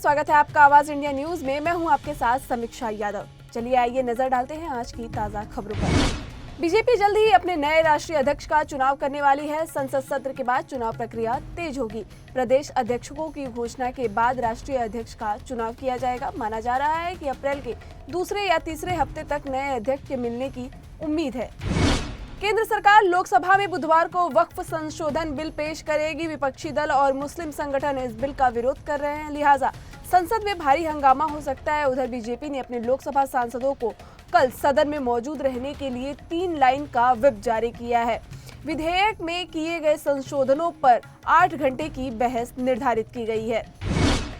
स्वागत है आपका आवाज इंडिया न्यूज में। मैं हूं आपके साथ समीक्षा यादव। चलिए आइए नजर डालते हैं आज की ताजा खबरों पर। बीजेपी जल्द ही अपने नए राष्ट्रीय अध्यक्ष का चुनाव करने वाली है। संसद सत्र के बाद चुनाव प्रक्रिया तेज होगी। प्रदेश अध्यक्षों की घोषणा के बाद राष्ट्रीय अध्यक्ष का चुनाव किया जाएगा। माना जा रहा है कि अप्रैल के दूसरे या तीसरे हफ्ते तक नए अध्यक्ष के मिलने की उम्मीद है। केंद्र सरकार लोकसभा में बुधवार को वक्फ संशोधन बिल पेश करेगी। विपक्षी दल और मुस्लिम संगठन इस बिल का विरोध कर रहे हैं, लिहाजा संसद में भारी हंगामा हो सकता है। उधर बीजेपी ने अपने लोकसभा सांसदों को कल सदन में मौजूद रहने के लिए 3 लाइन का व्हिप जारी किया है। विधेयक में किए गए संशोधनों पर 8 घंटे की बहस निर्धारित की गई है।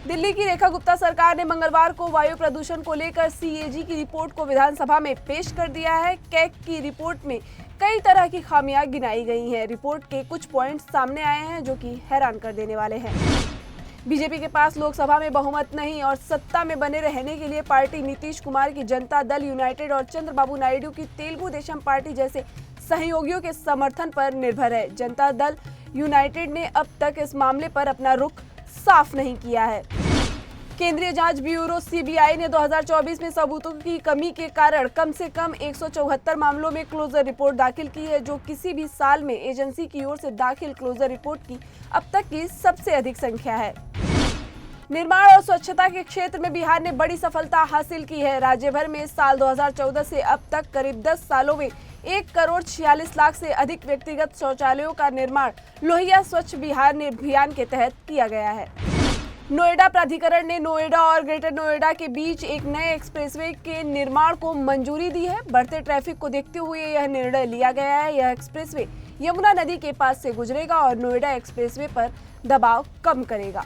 दिल्ली की रेखा गुप्ता सरकार ने मंगलवार को वायु प्रदूषण को लेकर सीएजी की रिपोर्ट को विधानसभा में पेश कर दिया है। कैग की रिपोर्ट में कई तरह की खामियां गिनाई गई हैं। रिपोर्ट के कुछ पॉइंट्स सामने आए हैं जो कि हैरान कर देने वाले हैं। बीजेपी के पास लोकसभा में बहुमत नहीं और सत्ता में बने रहने के लिए पार्टी नीतीश कुमार की जनता दल यूनाइटेड और चंद्रबाबू नायडू की तेलुगु देशम पार्टी जैसे सहयोगियों के समर्थन पर निर्भर है। जनता दल यूनाइटेड ने अब तक इस मामले पर अपना रुख साफ नहीं किया है। केंद्रीय जांच ब्यूरो सीबीआई ने 2024 में सबूतों की कमी के कारण कम से कम 174 मामलों में क्लोजर रिपोर्ट दाखिल की है, जो किसी भी साल में एजेंसी की ओर से दाखिल क्लोजर रिपोर्ट की अब तक की सबसे अधिक संख्या है। निर्माण और स्वच्छता के क्षेत्र में बिहार ने बड़ी सफलता हासिल की है। राज्य भर में साल 2014 से अब तक करीब 10 सालों में 1 करोड़ 46 लाख से अधिक व्यक्तिगत शौचालयों का निर्माण लोहिया स्वच्छ बिहार अभियान के तहत किया गया है। नोएडा प्राधिकरण ने नोएडा और ग्रेटर नोएडा के बीच एक नए एक्सप्रेसवे के निर्माण को मंजूरी दी है। बढ़ते ट्रैफिक को देखते हुए यह निर्णय लिया गया है। यह एक्सप्रेसवे यमुना नदी के पास से गुजरेगा और नोएडा एक्सप्रेसवे पर दबाव कम करेगा।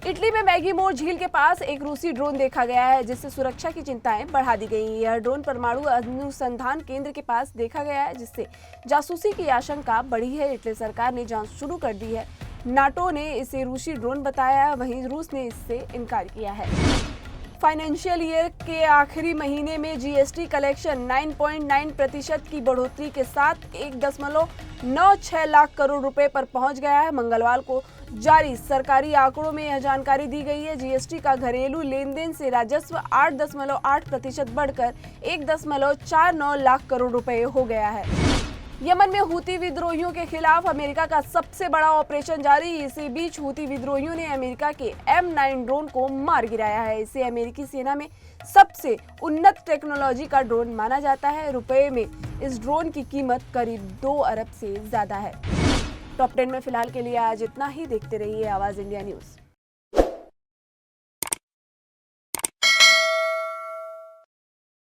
इटली में मैगी मोर झील के पास एक रूसी ड्रोन देखा गया है, जिससे सुरक्षा की चिंताएं बढ़ा दी गई हैं। यह ड्रोन परमाणु अनुसंधान केंद्र के पास देखा गया है, जिससे जासूसी की आशंका बढ़ी है। इटली सरकार ने जांच शुरू कर दी है। नाटो ने इसे रूसी ड्रोन बताया, वहीं रूस ने इससे इनकार किया है। फाइनेंशियल ईयर के आखिरी महीने में जीएसटी कलेक्शन 9.9% की बढ़ोतरी के साथ 1.96 लाख करोड़ रुपए पर पहुंच गया है। मंगलवार को जारी सरकारी आंकड़ों में यह जानकारी दी गई है। जीएसटी का घरेलू लेन देन से राजस्व 8.8% बढ़कर 1.49 लाख करोड़ रुपए हो गया है। यमन में हूती विद्रोहियों के खिलाफ अमेरिका का सबसे बड़ा ऑपरेशन जारी। इसी बीच हूती विद्रोहियों ने अमेरिका के M9 ड्रोन को मार गिराया है। इसे अमेरिकी सेना में सबसे उन्नत टेक्नोलॉजी का ड्रोन माना जाता है। रुपए में इस ड्रोन की कीमत करीब 2 अरब से ज्यादा है। टॉप 10 में फिलहाल के लिए आज इतना ही। देखते रहिए आवाज इंडिया न्यूज।